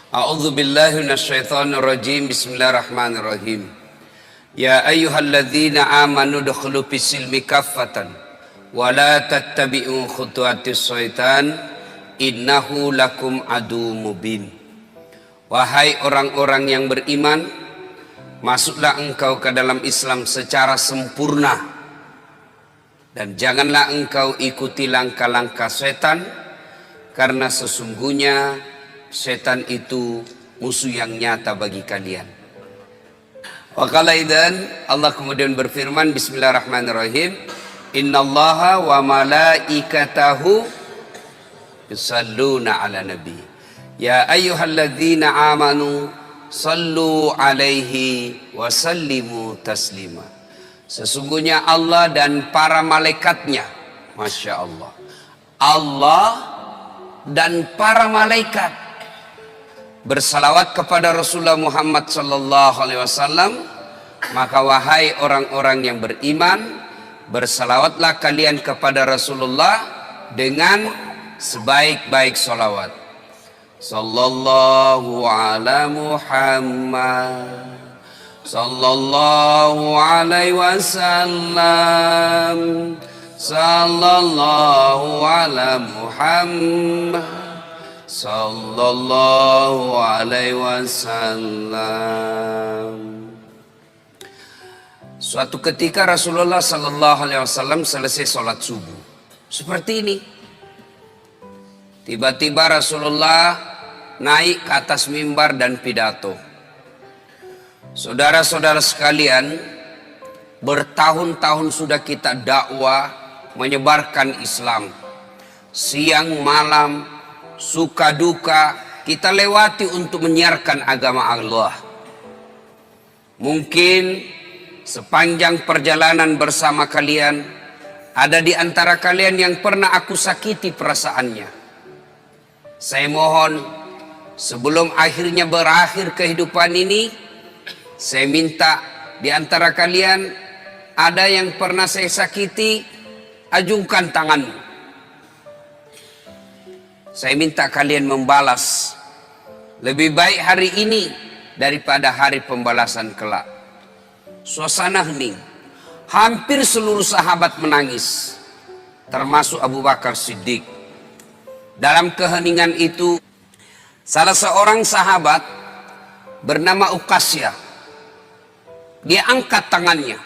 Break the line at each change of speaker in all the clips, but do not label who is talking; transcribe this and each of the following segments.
A'udzu billahi minasyaitonir rajim. Bismillahirrahmanirrahim. Ya ayyuhalladzina amanu dukhulu fis-silmi kaffatan wa la tattabi'u khutuwatis syaitan innahu lakum aduwwum mubin. Wahai orang-orang yang beriman, masuklah engkau ke dalam Islam secara sempurna dan janganlah engkau ikuti langkah-langkah setan, karena sesungguhnya setan itu musuh yang nyata bagi kalian. Waqala idzan, Allah kemudian berfirman, bismillahirrahmanirrahim, innallaha wa malaikatahu yusalluna ala nabi ya ayyuhalladzina amanu sallu alaihi wa sallimu taslima. Sesungguhnya Allah dan para malaikatnya, Masya Allah, Allah dan para malaikat bersalawat kepada Rasulullah Muhammad sallallahu alaihi wasallam. Maka wahai orang-orang yang beriman, bersalawatlah kalian kepada Rasulullah dengan sebaik-baik salawat. Sallallahu ala Muhammad sallallahu alaihi wasallam. Sallallahu ala Muhammad sallallahu alaihi wasallam. Suatu ketika Rasulullah sallallahu alaihi wasallam selesai sholat subuh seperti ini. Tiba-tiba Rasulullah naik ke atas mimbar dan pidato. Saudara-saudara sekalian, bertahun-tahun sudah kita dakwah menyebarkan Islam. Siang malam, suka duka, kita lewati untuk menyiarkan agama Allah. Mungkin sepanjang perjalanan bersama kalian, ada di antara kalian yang pernah aku sakiti perasaannya. Saya mohon, sebelum akhirnya berakhir kehidupan ini, saya minta di antara kalian ada yang pernah saya sakiti, ajungkan tanganmu. Saya minta kalian membalas. Lebih baik hari ini daripada hari pembalasan kelak. Suasana hening. Hampir seluruh sahabat menangis, termasuk Abu Bakar Siddiq. Dalam keheningan itu, salah seorang sahabat bernama Uqasyah, dia angkat tangannya.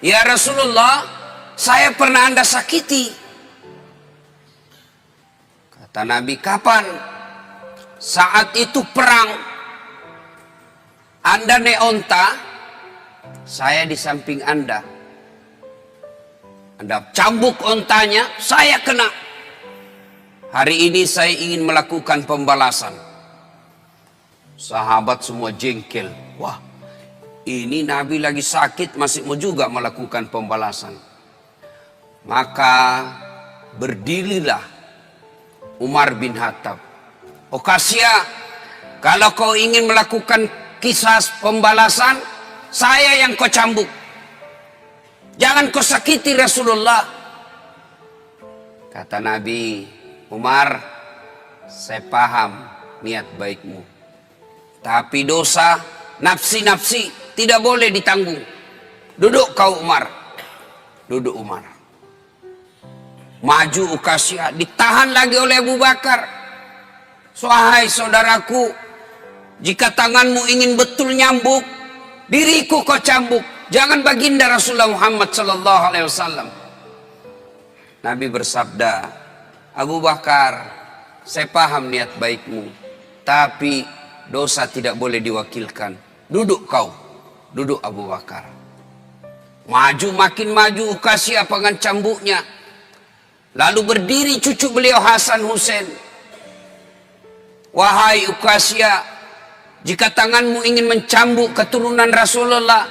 Ya Rasulullah, saya pernah Anda sakiti. Kata Nabi, kapan? Saat itu perang. Anda naik onta, saya di samping Anda. Anda cambuk ontanya, saya kena. Hari ini saya ingin melakukan pembalasan. Sahabat semua jengkel. Wah, ini Nabi lagi sakit masih mau juga melakukan pembalasan. Maka berdirilah Umar bin Khattab. Uqasyah, kalau kau ingin melakukan kisah pembalasan, saya yang kau cambuk. Jangan kau sakiti Rasulullah. Kata Nabi, Umar, saya paham niat baikmu, tapi dosa nafsi-nafsi tidak boleh ditanggung. Duduk kau Umar. Duduk Umar. Maju Uqasyah, ditahan lagi oleh Abu Bakar. Wahai saudaraku, jika tanganmu ingin betul nyambuk, diriku kau cambuk, jangan baginda Rasulullah Muhammad sallallahu alaihi wasallam. Nabi bersabda, Abu Bakar, saya paham niat baikmu, tapi dosa tidak boleh diwakilkan. Duduk kau. Duduk Abu Bakar. Maju, makin maju Uqasyah dengan cambuknya. Lalu berdiri cucu beliau Hasan Husain. Wahai Uqasyah, jika tanganmu ingin mencambuk keturunan Rasulullah,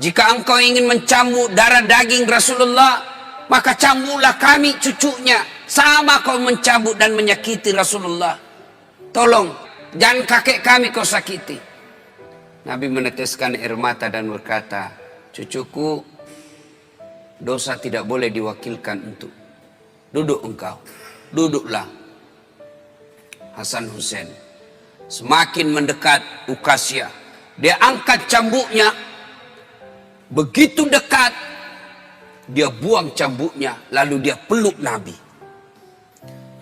jika engkau ingin mencambuk darah daging Rasulullah, maka cambuklah kami cucunya. Sama kau mencambuk dan menyakiti Rasulullah. Tolong, jangan kakek kami kau sakiti. Nabi meneteskan air mata dan berkata, cucuku, dosa tidak boleh diwakilkan untuk. Duduk engkau. Duduklah Hasan Husain. Semakin mendekat Ukasya, dia angkat cambuknya. Begitu dekat, dia buang cambuknya, lalu dia peluk Nabi.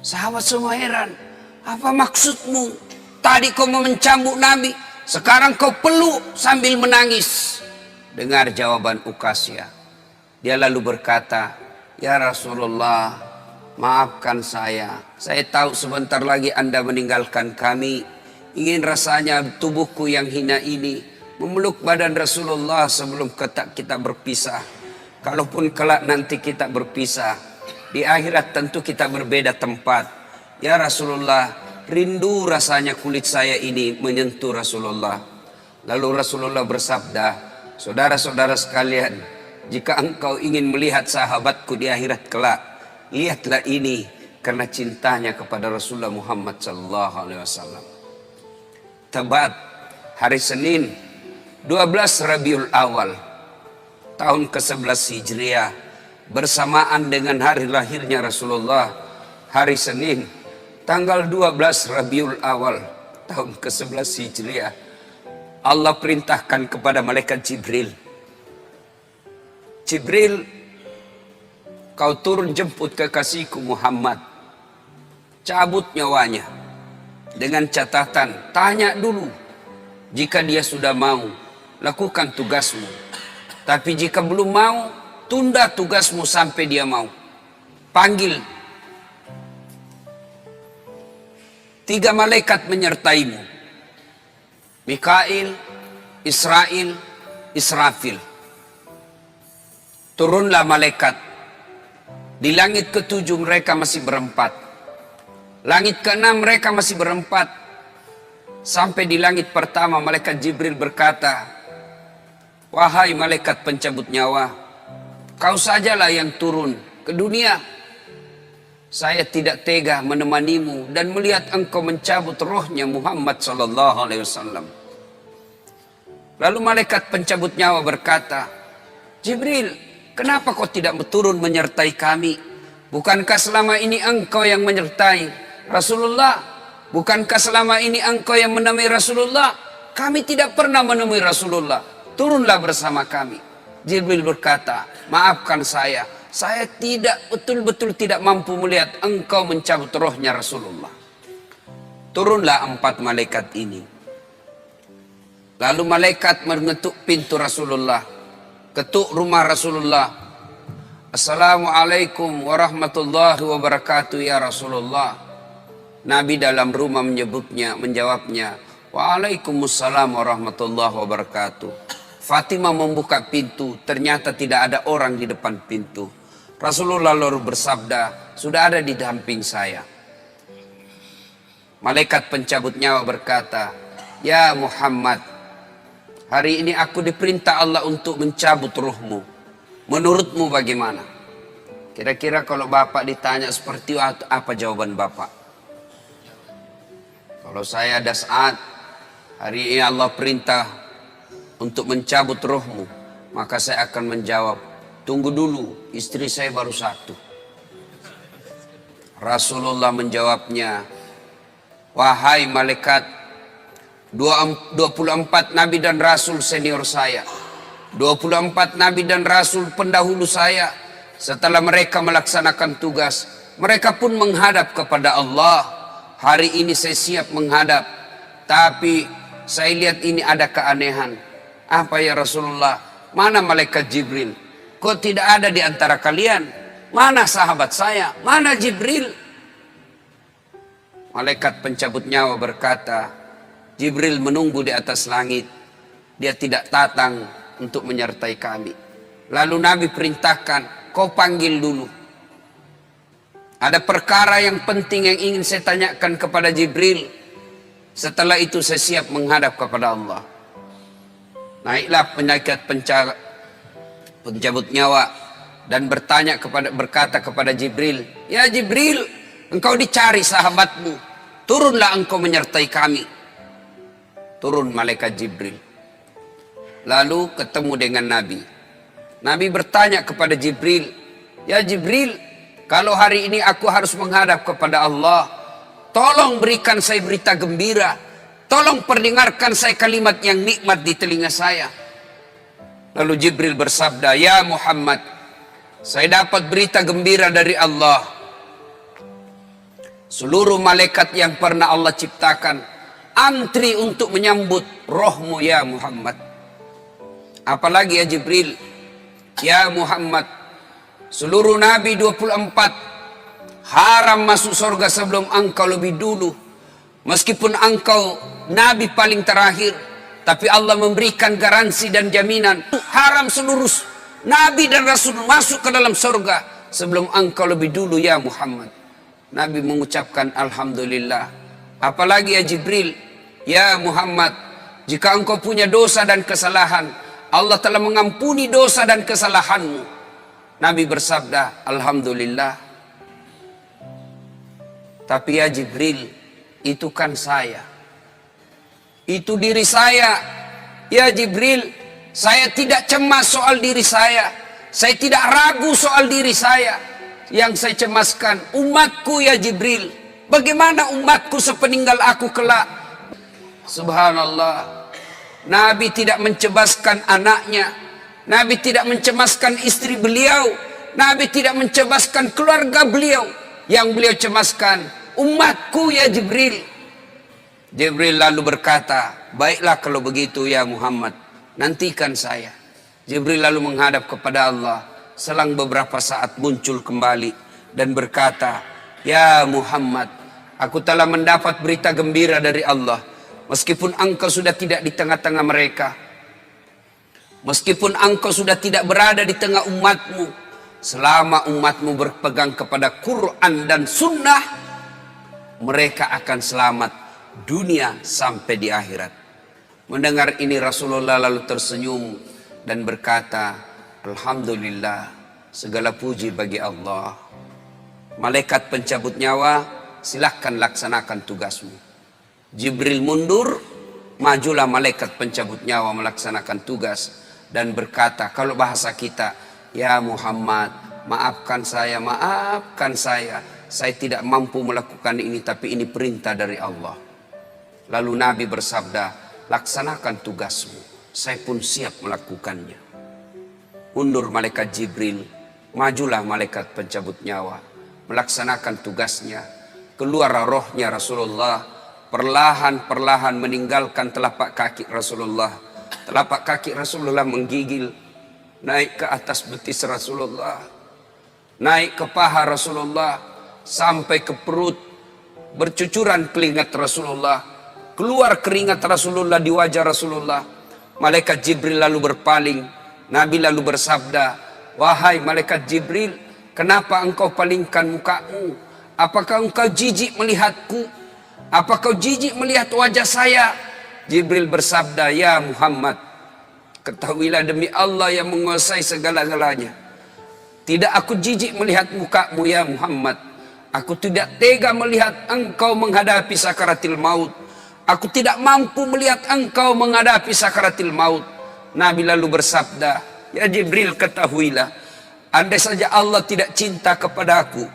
Sahabat semua heran, apa maksudmu? Tadi kau mau mencambuk Nabi, sekarang kau peluk sambil menangis. Dengar jawaban Ukasya. Dia lalu berkata, ya Rasulullah, maafkan saya. Saya tahu sebentar lagi Anda meninggalkan kami. Ingin rasanya tubuhku yang hina ini memeluk badan Rasulullah sebelum kita berpisah. Kalaupun kelak nanti kita berpisah, di akhirat tentu kita berbeda tempat. Ya Rasulullah, rindu rasanya kulit saya ini menyentuh Rasulullah. Lalu Rasulullah bersabda, saudara-saudara sekalian, jika engkau ingin melihat sahabatku di akhirat kelak, lihatlah ini karena cintanya kepada Rasulullah Muhammad sallallahu alaihi wasallam. Tepat hari Senin 12 Rabiul Awal tahun ke-11 Hijriah, bersamaan dengan hari lahirnya Rasulullah, hari Senin tanggal 12 Rabiul Awal tahun ke-11 Hijriah, Allah perintahkan kepada malaikat Jibril, Jibril, kau turun jemput kekasihku Muhammad, cabut nyawanya. Dengan catatan, tanya dulu. Jika dia sudah mau, lakukan tugasmu. Tapi jika belum mau, tunda tugasmu sampai dia mau. Panggil 3 malaikat menyertaimu. Mikail, Israel, Israfil. Turunlah malaikat. Di langit ke-7 mereka masih berempat. Langit ke-6 mereka masih berempat. Sampai di langit pertama malaikat Jibril berkata, wahai malaikat pencabut nyawa, kau sajalah yang turun ke dunia. Saya tidak tega menemanimu dan melihat engkau mencabut rohnya Muhammad sallallahu alaihi wasallam. Lalu malaikat pencabut nyawa berkata, Jibril, kenapa kau tidak turun menyertai kami? Bukankah selama ini engkau yang menyertai Rasulullah? Bukankah selama ini engkau yang menemui Rasulullah? Kami tidak pernah menemui Rasulullah. Turunlah bersama kami. Jibril berkata, maafkan saya tidak betul-betul tidak mampu melihat engkau mencabut rohnya Rasulullah. Turunlah 4 malaikat ini. Lalu malaikat mengetuk pintu Rasulullah, ketuk rumah Rasulullah. Assalamualaikum warahmatullahi wabarakatuh ya Rasulullah. Nabi dalam rumah menjawabnya, waalaikumsalam warahmatullahi wabarakatuh. Fatimah membuka pintu, ternyata tidak ada orang di depan pintu. Rasulullah lalu bersabda, sudah ada di samping saya. Malaikat pencabut nyawa berkata, ya Muhammad, hari ini aku diperintah Allah untuk mencabut ruhmu. Menurutmu bagaimana? Kira-kira kalau Bapak ditanya seperti itu, apa jawaban Bapak? Kalau saya ada saat hari ini Allah perintah untuk mencabut rohmu, maka saya akan menjawab, tunggu dulu, istri saya baru 1. Rasulullah menjawabnya, wahai malaikat, 24 nabi dan rasul senior saya, 24 nabi dan rasul pendahulu saya, setelah mereka melaksanakan tugas, mereka pun menghadap kepada Allah. Hari ini saya siap menghadap, tapi saya lihat ini ada keanehan. Apa ya Rasulullah? Mana malaikat Jibril? Kok tidak ada di antara kalian? Mana sahabat saya? Mana Jibril? Malaikat pencabut nyawa berkata, Jibril menunggu di atas langit. Dia tidak datang untuk menyertai kami. Lalu Nabi perintahkan, kau panggil dulu. Ada perkara yang penting yang ingin saya tanyakan kepada Jibril. Setelah itu saya siap menghadap kepada Allah. Naiklah malaikat pencabut nyawa dan berkata kepada Jibril, ya Jibril, engkau dicari sahabatmu. Turunlah engkau menyertai kami. Turun malaikat Jibril. Lalu ketemu dengan Nabi. Nabi bertanya kepada Jibril, ya Jibril, kalau hari ini aku harus menghadap kepada Allah, tolong berikan saya berita gembira. tolong perdengarkan saya kalimat yang nikmat di telinga saya. Lalu Jibril bersabda, ya Muhammad, saya dapat berita gembira dari Allah. Seluruh malaikat yang pernah Allah ciptakan antri untuk menyambut rohmu ya Muhammad. Apalagi ya Jibril, ya Muhammad, seluruh Nabi 24 haram masuk surga sebelum engkau lebih dulu. Meskipun engkau Nabi paling terakhir, tapi Allah memberikan garansi dan jaminan. Haram seluruh Nabi dan Rasul masuk ke dalam surga sebelum engkau lebih dulu ya Muhammad. Nabi mengucapkan Alhamdulillah. Apalagi ya Jibril, ya Muhammad, jika engkau punya dosa dan kesalahan, Allah telah mengampuni dosa dan kesalahanmu. Nabi bersabda, Alhamdulillah. Tapi ya Jibril, itu kan saya. Itu diri saya. Ya Jibril, saya tidak cemas soal diri saya. Saya tidak ragu soal diri saya. Yang saya cemaskan umatku ya Jibril. Bagaimana umatku sepeninggal aku kelak? Subhanallah. Nabi tidak mencemaskan anaknya. Nabi tidak mencemaskan istri beliau. Nabi tidak mencemaskan keluarga beliau. Yang beliau cemaskan umatku ya Jibril. Jibril lalu berkata, baiklah kalau begitu ya Muhammad, nantikan saya. Jibril lalu menghadap kepada Allah. Selang beberapa saat muncul kembali dan berkata, ya Muhammad, aku telah mendapat berita gembira dari Allah. Meskipun engkau sudah tidak di tengah-tengah mereka, meskipun engkau sudah tidak berada di tengah umatmu, selama umatmu berpegang kepada Quran dan Sunnah, mereka akan selamat dunia sampai di akhirat. Mendengar ini Rasulullah lalu tersenyum dan berkata, Alhamdulillah, segala puji bagi Allah. Malaikat pencabut nyawa, silahkan laksanakan tugasmu. Jibril mundur, majulah malaikat pencabut nyawa melaksanakan tugas dan berkata, kalau bahasa kita, ya Muhammad, maafkan saya, maafkan saya. Saya tidak mampu melakukan ini, tapi ini perintah dari Allah. Lalu Nabi bersabda, laksanakan tugasmu. Saya pun siap melakukannya. Mundur malaikat Jibril, majulah malaikat pencabut nyawa, melaksanakan tugasnya. Keluar rohnya Rasulullah, perlahan-perlahan meninggalkan telapak kaki Rasulullah. Telapak kaki Rasulullah menggigil, naik ke atas betis Rasulullah, naik ke paha Rasulullah, sampai ke perut. Bercucuran keringat Rasulullah, keluar keringat Rasulullah di wajah Rasulullah. Malaikat Jibril lalu berpaling. Nabi lalu bersabda, wahai malaikat Jibril, kenapa engkau palingkan mukamu? Apakah engkau jijik melihatku? Apakah kau jijik melihat wajah saya? Jibril bersabda, ya Muhammad, ketahuilah demi Allah yang menguasai segala-galanya, tidak aku jijik melihat mukamu ya Muhammad. Aku tidak tega melihat engkau menghadapi sakaratil maut. Aku tidak mampu melihat engkau menghadapi sakaratil maut. Nabi lalu bersabda, ya Jibril, ketahuilah, andai saja Allah tidak cinta kepadaku,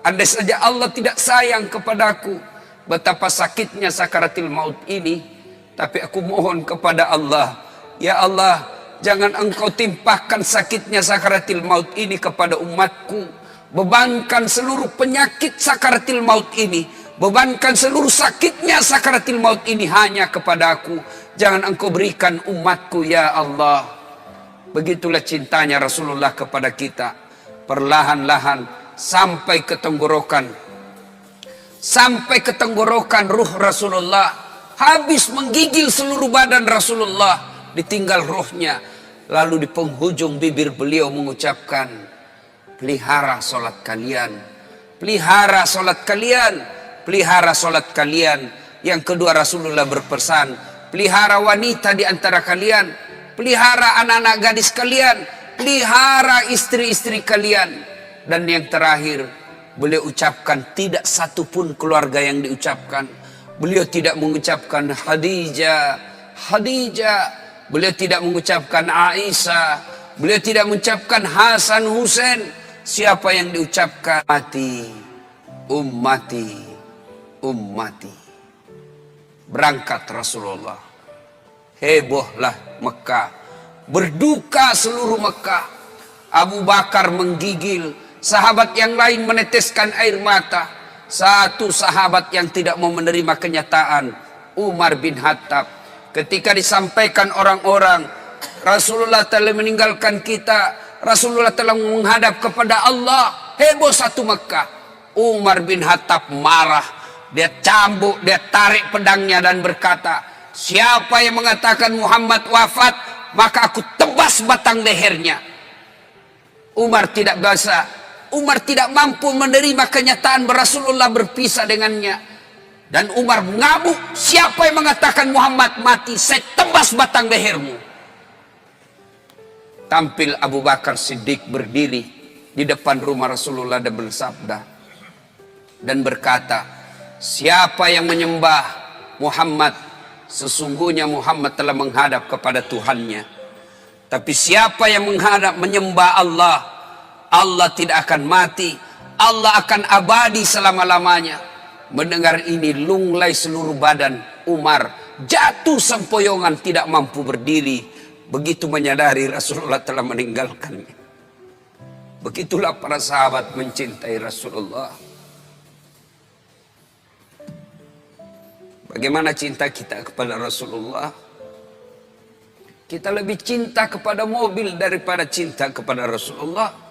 andai saja Allah tidak sayang kepadaku, betapa sakitnya sakaratil maut ini. Tapi aku mohon kepada Allah, ya Allah, jangan engkau timpahkan sakitnya sakaratil maut ini kepada umatku. Bebankan seluruh penyakit sakaratil maut ini, bebankan seluruh sakitnya sakaratil maut ini hanya kepada aku. Jangan engkau berikan umatku ya Allah. Begitulah cintanya Rasulullah kepada kita. Perlahan-lahan sampai ke tenggorokan. Sampai ke tenggorokan ruh Rasulullah. Habis menggigil seluruh badan Rasulullah. Ditinggal ruhnya. Lalu di penghujung bibir beliau mengucapkan, pelihara solat kalian. Pelihara solat kalian. Pelihara solat kalian. Yang kedua Rasulullah berpesan, pelihara wanita di antara kalian, pelihara anak-anak gadis kalian, pelihara istri-istri kalian. Dan yang terakhir, beliau ucapkan, tidak satu pun keluarga yang diucapkan. Beliau tidak mengucapkan Khadijah, Khadijah. Beliau tidak mengucapkan Aisyah. Beliau tidak mengucapkan Hasan, Husain. Siapa yang diucapkan? Ummati, ummati, ummati. berangkat Rasulullah. Hebohlah Mekah, berduka seluruh Mekah. Abu Bakar menggigil, sahabat yang lain meneteskan air mata. Satu sahabat yang tidak mau menerima kenyataan, Umar bin Khattab. Ketika disampaikan orang-orang, Rasulullah telah meninggalkan kita, Rasulullah telah menghadap kepada Allah, heboh satu Mekah. Umar bin Khattab marah, dia cambuk, dia tarik pedangnya dan berkata, siapa yang mengatakan Muhammad wafat, maka aku tebas batang lehernya. Umar tidak bisa, Umar tidak mampu menerima kenyataan Rasulullah berpisah dengannya. Dan Umar mengamuk, siapa yang mengatakan Muhammad mati, saya tebas batang lehermu. Tampil Abu Bakar Siddiq berdiri di depan rumah Rasulullah dan bersabda dan berkata, siapa yang menyembah Muhammad, sesungguhnya Muhammad telah menghadap kepada Tuhannya. Tapi siapa yang menyembah Allah, Allah tidak akan mati, Allah akan abadi selama-lamanya. Mendengar ini lunglai seluruh badan Umar, jatuh sempoyongan tidak mampu berdiri. Begitu menyadari Rasulullah telah meninggalkannya. Begitulah para sahabat mencintai Rasulullah. Bagaimana cinta kita kepada Rasulullah? Kita lebih cinta kepada mobil daripada cinta kepada Rasulullah.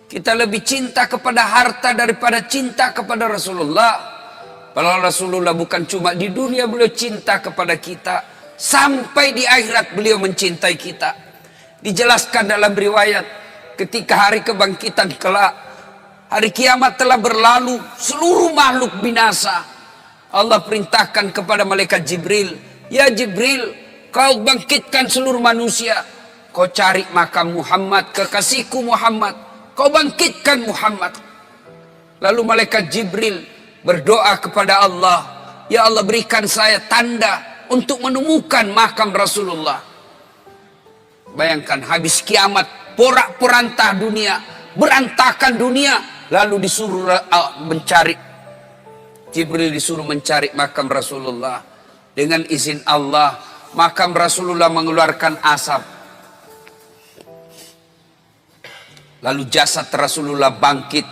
Kita lebih cinta kepada harta daripada cinta kepada Rasulullah. Padahal Rasulullah bukan cuma di dunia beliau cinta kepada kita, sampai di akhirat beliau mencintai kita. Dijelaskan dalam riwayat, ketika hari kebangkitan kelak, hari kiamat telah berlalu, seluruh makhluk binasa. Allah perintahkan kepada malaikat Jibril, ya Jibril, kau bangkitkan seluruh manusia. Kau cari makam Muhammad, kekasihku Muhammad. Kau bangkitkan Muhammad. Lalu malaikat Jibril berdoa kepada Allah, ya Allah berikan saya tanda untuk menemukan makam Rasulullah. Bayangkan habis kiamat, porak-poranda dunia, berantakan dunia, lalu disuruh mencari. Jibril disuruh mencari makam Rasulullah. Dengan izin Allah, makam Rasulullah mengeluarkan asap. Lalu jasad Rasulullah bangkit.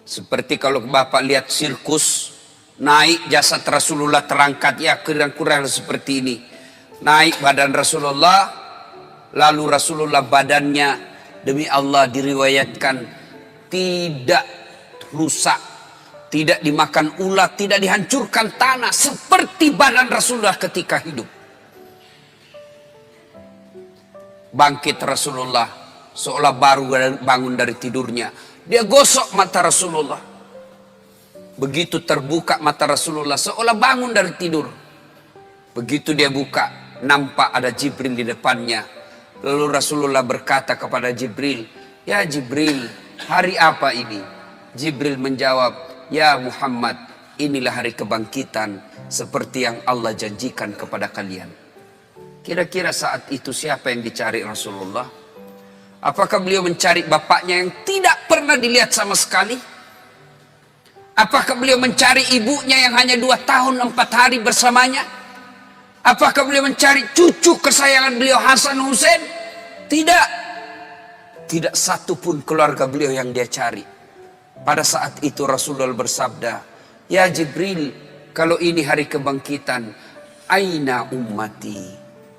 Seperti kalau Bapak lihat sirkus, naik jasad Rasulullah terangkat, ya kurang-kurang seperti ini. Naik badan Rasulullah, lalu Rasulullah badannya demi Allah diriwayatkan tidak rusak, tidak dimakan ulat, tidak dihancurkan tanah, seperti badan Rasulullah ketika hidup. Bangkit Rasulullah, seolah baru bangun dari tidurnya. Dia gosok mata Rasulullah. Begitu terbuka mata Rasulullah, seolah bangun dari tidur. Begitu dia buka, nampak ada Jibril di depannya. Lalu Rasulullah berkata kepada Jibril, ya Jibril, hari apa ini? Jibril menjawab, ya Muhammad, inilah hari kebangkitan seperti yang Allah janjikan kepada kalian. Kira-kira saat itu siapa yang dicari Rasulullah? Apakah beliau mencari bapaknya yang tidak pernah dilihat sama sekali? Apakah beliau mencari ibunya yang hanya 2 tahun 4 hari bersamanya? Apakah beliau mencari cucu kesayangan beliau Hasan Hussein? Tidak. Tidak satu pun keluarga beliau yang dia cari. Pada saat itu Rasulullah bersabda, ya Jibril, kalau ini hari kebangkitan, aina ummati?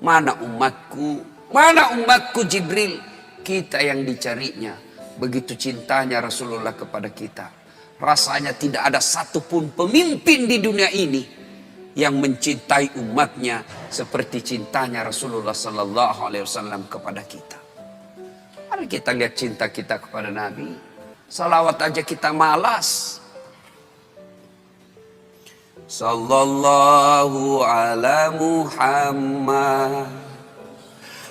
Mana umatku? Mana umatku Jibril? Kita yang dicarinya. Begitu cintanya Rasulullah kepada kita. Rasanya tidak ada satupun pemimpin di dunia ini yang mencintai umatnya seperti cintanya Rasulullah Sallallahu Alaihi Wasallam kepada kita. Mari kita lihat cinta kita kepada Nabi. Salawat aja kita malas. Sallallahu ala Muhammad,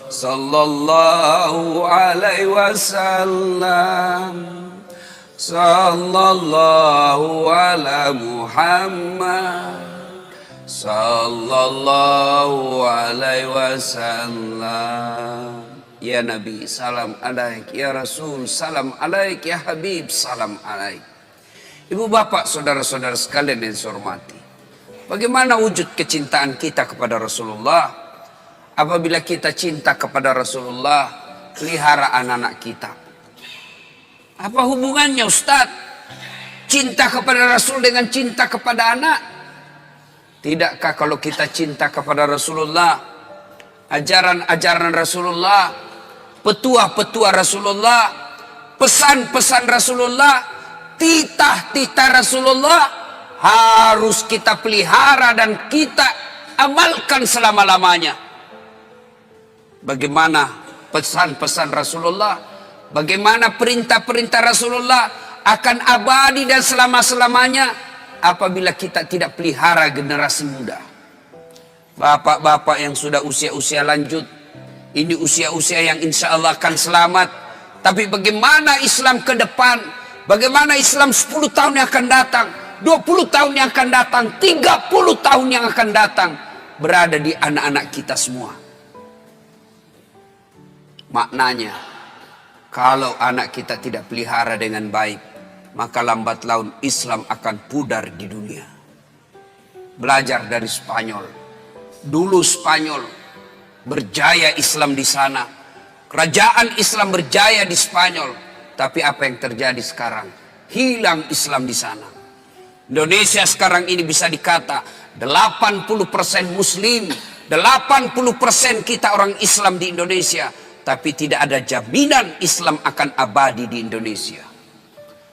sallallahu alaihi wasallam, sallallahu ala Muhammad, sallallahu alaihi wasallam. Ya Nabi, salam alaik. Ya Rasul, salam alaik. Ya Habib, salam alaik. Ibu bapak, saudara-saudara sekalian yang saya hormati, Bagaimana wujud kecintaan kita kepada Rasulullah? Apabila kita cinta kepada Rasulullah, pelihara anak-anak kita. Apa hubungannya Ustaz? Cinta kepada Rasul dengan cinta kepada anak? Tidakkah kalau kita cinta kepada Rasulullah, ajaran-ajaran Rasulullah, petua-petua Rasulullah, pesan-pesan Rasulullah, titah-titah Rasulullah harus kita pelihara dan kita amalkan selama-lamanya. Bagaimana pesan-pesan Rasulullah, bagaimana perintah-perintah Rasulullah akan abadi dan selama-selamanya apabila kita tidak pelihara generasi muda. Bapak-bapak yang sudah usia-usia lanjut, ini usia-usia yang insya Allah akan selamat. Tapi bagaimana Islam ke depan? Bagaimana Islam 10 tahun yang akan datang, 20 tahun yang akan datang, 30 tahun yang akan datang, berada di anak-anak kita semua. Maknanya, kalau anak kita tidak pelihara dengan baik, maka lambat laun Islam akan pudar di dunia. Belajar dari Spanyol. Dulu Spanyol berjaya Islam di sana. Kerajaan Islam berjaya di Spanyol. Tapi apa yang terjadi sekarang? Hilang Islam di sana. Indonesia sekarang ini bisa dikata 80% Muslim, 80% kita orang Islam di Indonesia. Tapi tidak ada jaminan Islam akan abadi di Indonesia.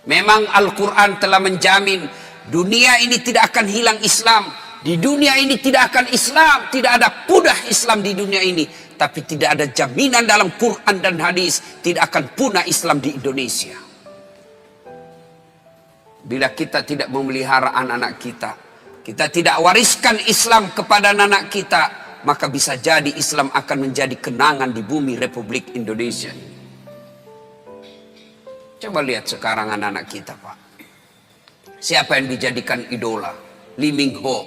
Memang Al-Quran telah menjamin dunia ini tidak akan hilang Islam. Di dunia ini tidak akan Islam, tidak ada punah Islam di dunia ini. Tapi tidak ada jaminan dalam Quran dan hadis tidak akan punah Islam di Indonesia. Bila kita tidak memelihara anak-anak kita, kita tidak wariskan Islam kepada anak-anak kita, maka bisa jadi Islam akan menjadi kenangan di bumi Republik Indonesia. Coba lihat sekarang anak-anak kita, Pak. Siapa yang dijadikan idola? Lee Min Ho.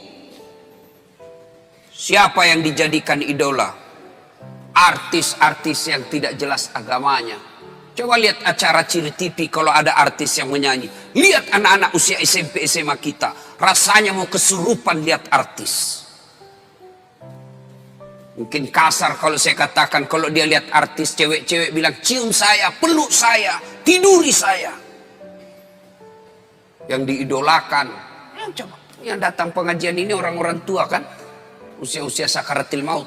Siapa yang dijadikan idola? Artis-artis yang tidak jelas agamanya. Coba lihat acara Ciri TV kalau ada artis yang menyanyi. Lihat anak-anak usia SMP SMA kita. Rasanya mau kesurupan lihat artis. Mungkin kasar kalau saya katakan, kalau dia lihat artis cewek-cewek bilang cium saya, peluk saya, tiduri saya. Yang diidolakan, ya coba, yang datang pengajian ini orang-orang tua kan, usia-usia sakaratil maut.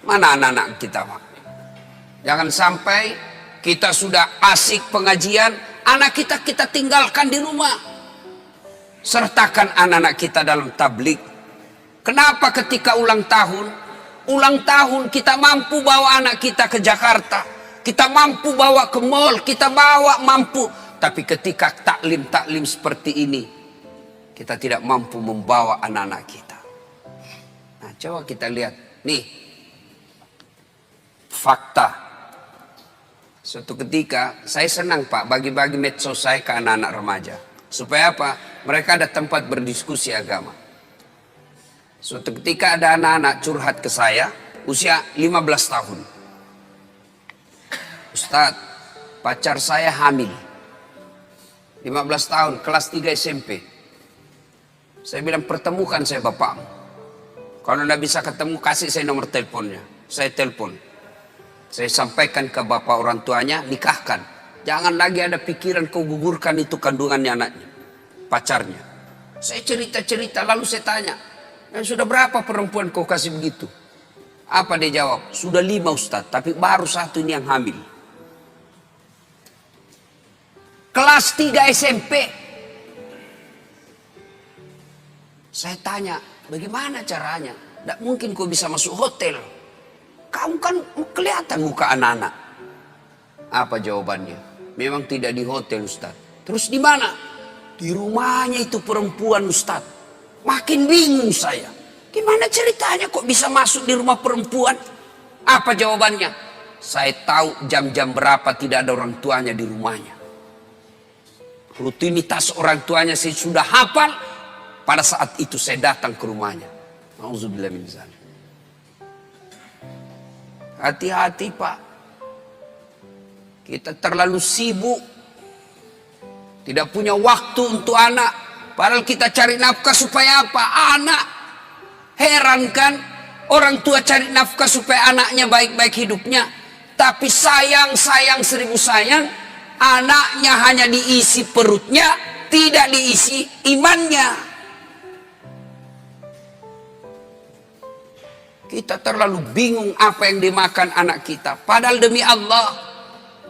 Mana anak-anak kita, Pak? Jangan sampai kita sudah asik pengajian, anak kita tinggalkan di rumah. Sertakan anak-anak kita dalam tablik. Kenapa ketika ulang tahun kita mampu bawa anak kita ke Jakarta, kita mampu bawa ke mall, kita bawa mampu. Tapi ketika taklim seperti ini, kita tidak mampu membawa anak-anak kita. Nah, coba kita lihat, nih, fakta. Suatu ketika, saya senang Pak, bagi-bagi medsos saya ke anak-anak remaja. Supaya apa? Mereka ada tempat berdiskusi agama. Suatu ketika ada anak-anak curhat ke saya, usia 15 tahun. Ustadz, pacar saya hamil. 15 tahun, kelas 3 SMP. Saya bilang, pertemukan saya bapakmu. Kalau tidak bisa ketemu, kasih saya nomor teleponnya. Saya telepon. Saya sampaikan ke bapak orang tuanya, nikahkan. Jangan lagi ada pikiran kau gugurkan itu kandungannya anaknya, pacarnya. Saya cerita-cerita, lalu saya tanya, sudah berapa perempuan kau kasih begitu? Apa dia jawab? Sudah 5 Ustaz, tapi baru 1 ini yang hamil. Kelas 3 SMP. Saya tanya, bagaimana caranya? Tidak mungkin kau bisa masuk hotel. Kamu kan kelihatan muka anak-anak. Apa jawabannya? Memang tidak di hotel Ustaz. Terus di mana? Di rumahnya itu perempuan Ustaz. Makin bingung saya. Gimana ceritanya kok bisa masuk di rumah perempuan? Apa jawabannya? Saya tahu jam-jam berapa tidak ada orang tuanya di rumahnya. Rutinitas orang tuanya saya sudah hafal. Pada saat itu saya datang ke rumahnya. Nauzubillah min dzalik. Hati-hati Pak. Kita terlalu sibuk. Tidak punya waktu untuk anak. Padahal kita cari nafkah supaya apa? Anak. Heran kan? Orang tua cari nafkah supaya anaknya baik-baik hidupnya. Tapi sayang seribu sayang. Anaknya hanya diisi perutnya, tidak diisi imannya. Kita terlalu bingung apa yang dimakan anak kita. Padahal demi Allah,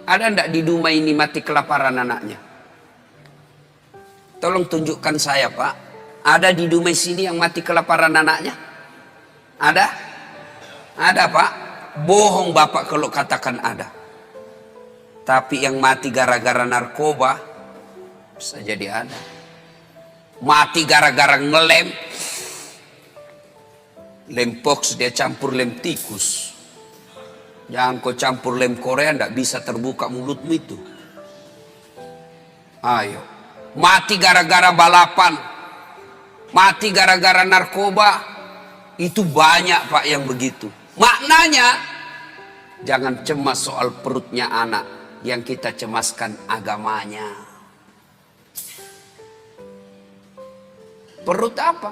ada ndak di rumah ini mati kelaparan anaknya? Tolong tunjukkan saya, Pak. Ada di rumah sini yang mati kelaparan anaknya? Ada? Ada, Pak. Bohong Bapak kalau katakan ada. Tapi yang mati gara-gara narkoba bisa jadi ada. Mati gara-gara ngelem. Lem pox dia campur lem tikus. Jangan kau campur lem Korea, ndak bisa terbuka mulutmu itu. Ayo. Mati gara-gara balapan. Mati gara-gara narkoba. Itu banyak, Pak, yang begitu. Maknanya, jangan cemas soal perutnya anak. Yang kita cemaskan agamanya. Perut apa?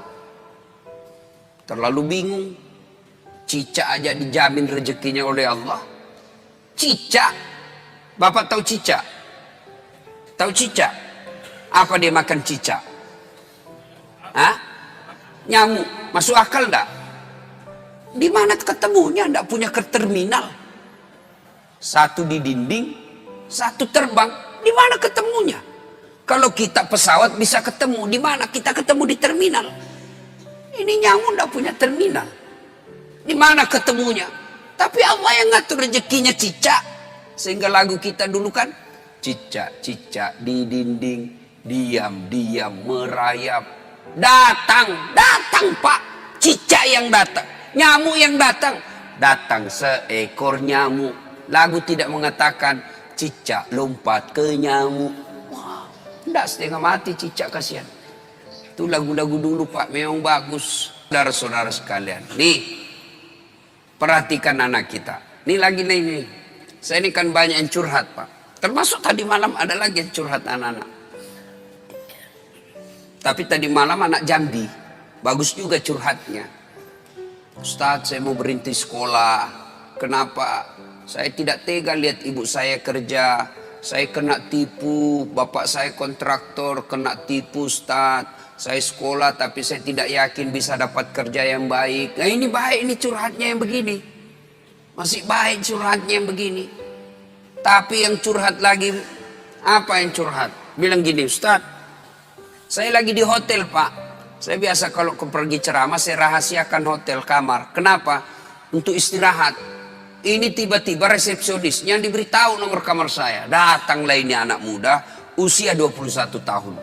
Terlalu bingung. Cicak aja dijamin rezekinya oleh Allah. Cicak. Bapak tahu cicak? Tahu cicak? Apa dia makan cicak? Hah? Nyamuk. Masuk akal enggak? Di mana ketemunya? Enggak punya ke terminal. Satu di dinding, satu terbang. Di mana ketemunya? Kalau kita pesawat bisa ketemu. Di mana kita ketemu? Di terminal. Ini nyamuk enggak punya terminal. Di mana ketemunya? Tapi Allah yang ngatur rezekinya cicak. Sehingga lagu kita dulu kan, cicak-cicak di dinding, diam-diam merayap. Datang Pak. Cicak yang datang. Nyamuk yang datang. Datang seekor nyamuk. Lagu tidak mengatakan cicak lompat ke nyamuk. Wah, enggak, setengah mati cicak, kasihan. Itu lagu-lagu dulu, Pak, memang bagus. Saudara-saudara sekalian, nih, perhatikan anak kita. Nih lagi nih. Saya ini kan banyak yang curhat, Pak. Termasuk tadi malam ada lagi yang curhat anak-anak. Tapi tadi malam anak Jambi, bagus juga curhatnya. Ustadz, saya mau berhenti sekolah. Kenapa? Saya tidak tega lihat ibu saya kerja. Saya kena tipu. Bapak saya kontraktor, kena tipu, Ustadz. Saya sekolah tapi saya tidak yakin bisa dapat kerja yang baik. Nah ini baik, ini curhatnya yang begini. Masih baik curhatnya yang begini. Tapi yang curhat lagi, apa yang curhat? Bilang gini, Ustadz, saya lagi di hotel, Pak. Saya biasa kalau pergi ceramah, saya rahasiakan hotel kamar. Kenapa? Untuk istirahat. Ini tiba-tiba resepsionisnya diberitahu nomor kamar saya. Datanglah ini anak muda, usia 21 tahun.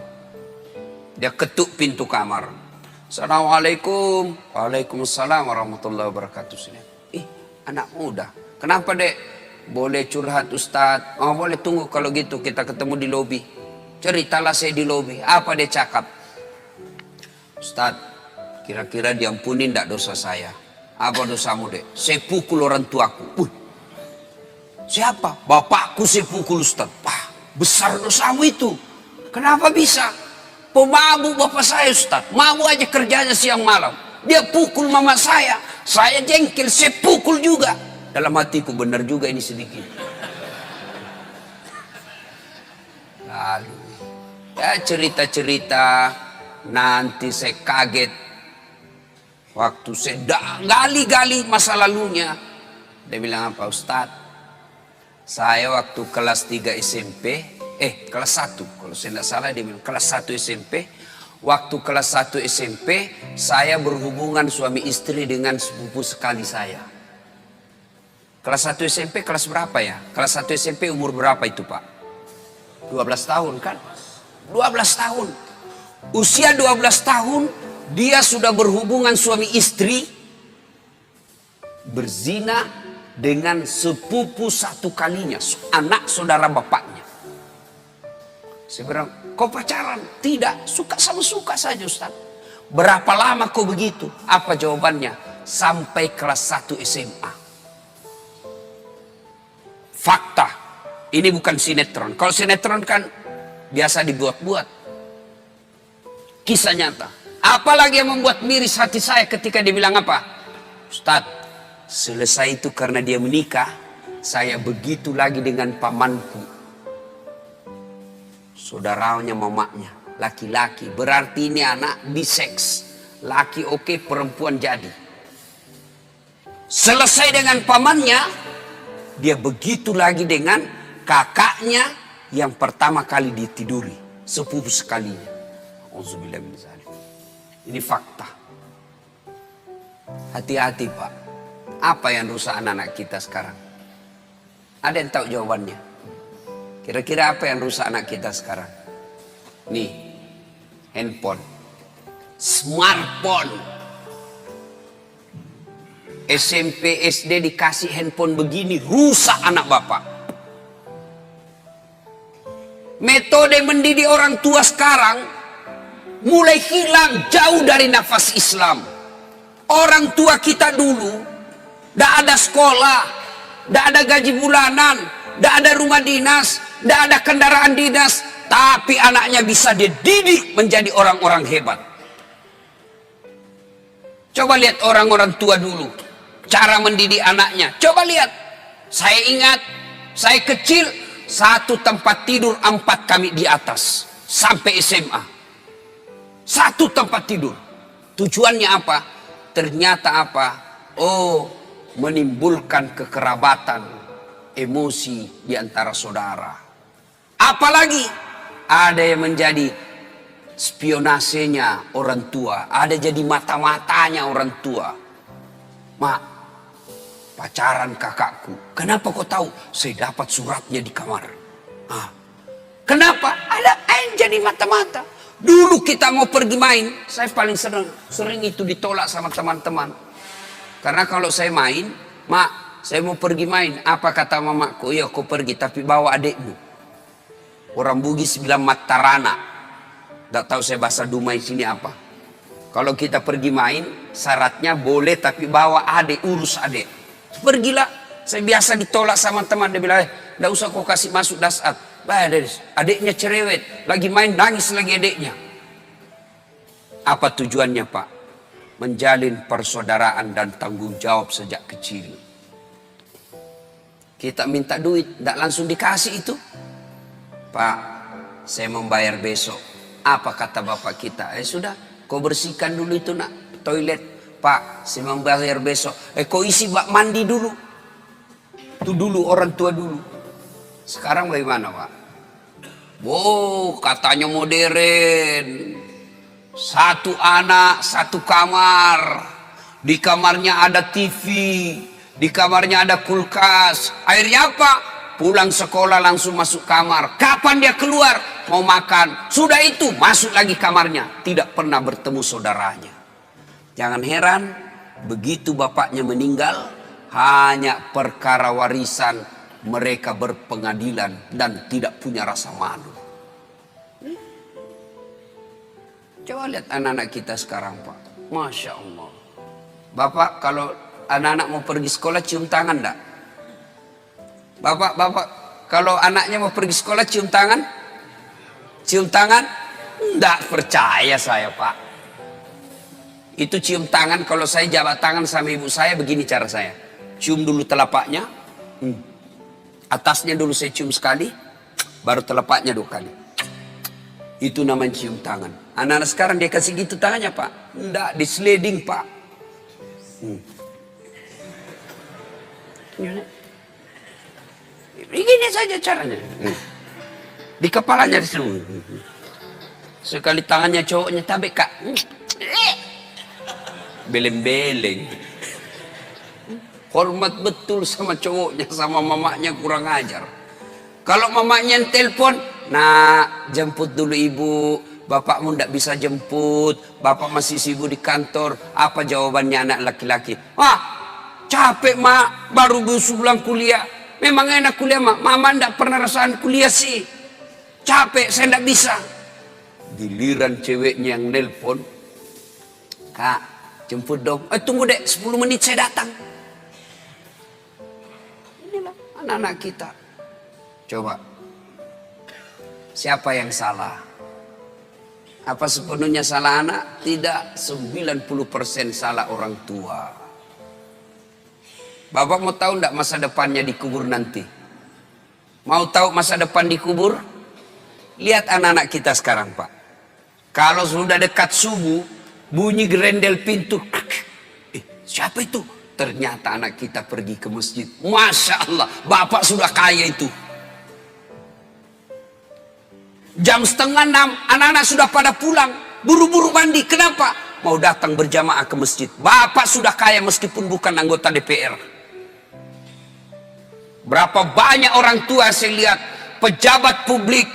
Dia ketuk pintu kamar. Assalamualaikum. Waalaikumsalam warahmatullahi wabarakatuh. Anak muda. Kenapa, Dek? Boleh curhat, Ustadz? Oh, boleh, tunggu kalau gitu kita ketemu di lobi. Ceritalah saya di lobi. Apa dia cakap? Ustadz, kira-kira diampuni enggak dosa saya? Apa dosamu, Dek? Saya pukul orang tuaku. Siapa? Bapakku saya pukul, Ustadz. Wah, besar dosamu itu. Kenapa bisa? Pemabuk bapak saya, Ustadz. Mabuk aja kerjanya siang malam. Dia pukul mama saya. Saya jengkel, saya pukul juga. Dalam hatiku, benar juga ini sedikit. Lalu ya cerita-cerita, nanti saya kaget waktu saya gali-gali masa lalunya. Dia bilang apa, Ustadz? Saya waktu kelas 3 SMP, kelas 1, kalau saya tidak salah dia bilang kelas 1 SMP. Waktu kelas 1 SMP, saya berhubungan suami istri dengan sepupu sekali saya. Kelas 1 SMP kelas berapa ya? Kelas 1 SMP umur berapa itu, Pak? 12 tahun kan? 12 tahun. Usia 12 tahun dia sudah berhubungan suami istri, berzina dengan sepupu satu kalinya, anak saudara bapaknya. Saya bilang, kau pacaran? Tidak, suka sama suka saja, Ustaz. Berapa lama kau begitu? Apa jawabannya? Sampai kelas 1 SMA. Fakta. Ini bukan sinetron. Kalau sinetron kan biasa dibuat-buat. Kisah nyata. Apalagi yang membuat miris hati saya ketika dia bilang apa? Ustadz, selesai itu karena dia menikah, saya begitu lagi dengan pamanku. Saudaranya mamanya, laki-laki. Berarti ini anak biseks. Laki oke, perempuan jadi. Selesai dengan pamannya, dia begitu lagi dengan kakaknya yang pertama kali ditiduri. Sepupu sekalinya. Auzubillah min dzalik. Ini fakta. Hati-hati Pak. Apa yang rusak anak-anak kita sekarang? Ada yang tahu jawabannya? Kira-kira apa yang rusak anak kita sekarang? Nih, handphone, smartphone. SMP, SD dikasih handphone begini, rusak anak bapak. Metode mendidik orang tua sekarang mulai hilang, jauh dari nafas Islam. Orang tua kita dulu, tidak ada sekolah, tidak ada gaji bulanan, tidak ada rumah dinas, tidak ada kendaraan dinas, tapi anaknya bisa dididik menjadi orang-orang hebat. Coba lihat orang-orang tua dulu, cara mendidik anaknya. Coba lihat, saya ingat, saya kecil, satu tempat tidur 4 kami di atas, sampai SMA. Satu tempat tidur. Tujuannya apa? Ternyata apa? Oh, menimbulkan kekerabatan, emosi di antara saudara. Apalagi ada yang menjadi spionasenya orang tua, ada jadi mata-matanya orang tua. Mak, pacaran kakakku. Kenapa kau tahu? Saya dapat suratnya di kamar. Kenapa? Ada yang jadi mata-mata. Dulu kita mau pergi main, saya paling sering itu ditolak sama teman-teman. Karena kalau saya main, mak, saya mau pergi main. Apa kata mamaku? Ya, kau pergi tapi bawa adikmu. Orang Bugis bilang Matarana. Tidak tahu saya bahasa Dumai sini apa. Kalau kita pergi main, syaratnya boleh tapi bawa adik, urus adik. Pergilah. Saya biasa ditolak sama teman. Dia bilang, tidak usah kau kasih masuk dasat. Adiknya cerewet. Lagi main, nangis lagi adiknya. Apa tujuannya Pak? Menjalin persaudaraan dan tanggung jawab sejak kecil. Kita minta duit, tidak langsung dikasih itu. Pak, saya membayar besok. Apa kata bapak kita? Sudah, kau bersihkan dulu itu nak, toilet. Pak, saya membayar besok. Kau isi bak mandi dulu. Itu dulu, orang tua dulu. Sekarang bagaimana Pak? Wow, katanya modern. Satu anak, satu kamar. Di kamarnya ada TV. Di kamarnya ada kulkas. Akhirnya apa? Pulang sekolah langsung masuk kamar. Kapan dia keluar? Mau makan. Sudah itu, masuk lagi kamarnya. Tidak pernah bertemu saudaranya. Jangan heran, begitu bapaknya meninggal, hanya perkara warisan mereka berpengadilan dan tidak punya rasa malu. Coba lihat anak-anak kita sekarang Pak. Masya Allah. Bapak kalau anak-anak mau pergi sekolah cium tangan enggak? Bapak kalau anaknya mau pergi sekolah cium tangan? Cium tangan? Enggak percaya saya Pak. Itu cium tangan, kalau saya jabat tangan sama ibu saya begini cara saya. Cium dulu telapaknya. Atasnya dulu saya cium sekali, baru telapaknya 2 kali. Itu namanya cium tangan. Anak-anak sekarang dia kasih gitu tangannya Pak. Enggak, di sliding Pak. Begini saja caranya. Di kepalanya di sini. Sekali tangannya cowoknya tabek Kak. Beleng-beleng. Hormat betul sama cowoknya, sama mamanya kurang ajar. Kalau mamanya yang telepon, nah jemput dulu ibu, bapakmu tidak bisa jemput, bapak masih sibuk di kantor. Apa jawabannya anak laki-laki? Capek mak, baru pulang kuliah. Memang enak kuliah mak, mama tidak pernah rasakan kuliah sih. Capek, saya tidak bisa. Giliran ceweknya yang nelpon, Kak, jemput dong. Tunggu dek, 10 menit saya datang. Anak-anak kita. Coba. Siapa yang salah? Apa sepenuhnya salah anak? Tidak, 90% salah orang tua. Bapak mau tahu enggak masa depannya dikubur nanti? Mau tahu masa depan dikubur? Lihat anak-anak kita sekarang, Pak. Kalau sudah dekat subuh, bunyi gerendel pintu. Siapa itu? Ternyata anak kita pergi ke masjid. Masya Allah, bapak sudah kaya itu. Jam 5:30, anak-anak sudah pada pulang. Buru-buru mandi, kenapa? Mau datang berjamaah ke masjid. Bapak sudah kaya meskipun bukan anggota DPR. Berapa banyak orang tua saya lihat, pejabat publik,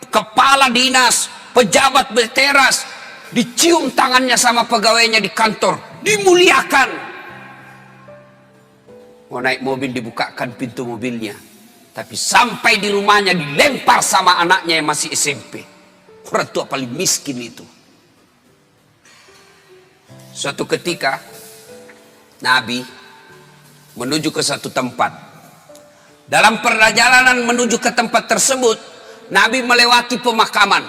kepala dinas, pejabat berteras, dicium tangannya sama pegawainya di kantor, dimuliakan. Mau naik mobil dibukakan pintu mobilnya, tapi sampai di rumahnya dilempar sama anaknya yang masih SMP. Orang tua paling miskin itu. Suatu ketika Nabi menuju ke satu tempat. Dalam perjalanan menuju ke tempat tersebut, Nabi melewati pemakaman.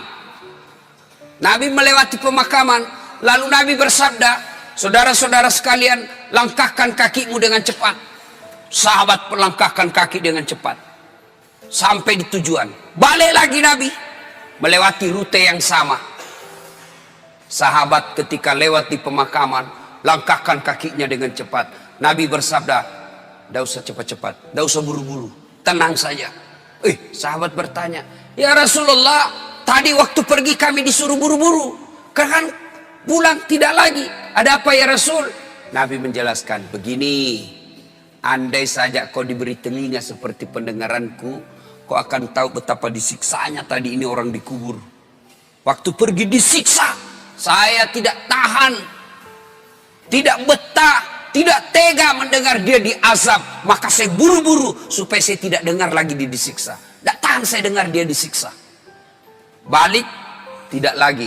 Nabi melewati pemakaman, lalu Nabi bersabda, saudara-saudara sekalian, langkahkan kakimu dengan cepat. Sahabat melangkahkan kaki dengan cepat sampai di tujuan. Balik lagi Nabi melewati rute yang sama. Sahabat ketika lewat di pemakaman, langkahkan kakinya dengan cepat. Nabi bersabda, tidak usah cepat-cepat, tidak usah buru-buru, tenang saja. Sahabat bertanya, ya Rasulullah, tadi waktu pergi kami disuruh buru-buru, kan pulang tidak lagi. Ada apa ya Rasul? Nabi menjelaskan, begini, andai saja kau diberi telinga seperti pendengaranku, kau akan tahu betapa disiksanya tadi ini orang dikubur. Waktu pergi disiksa, saya tidak tahan, tidak betah, tidak tega mendengar dia diazab. Maka saya buru-buru supaya saya tidak dengar lagi dia disiksa. Tidak tahan saya dengar dia disiksa. Balik, tidak lagi.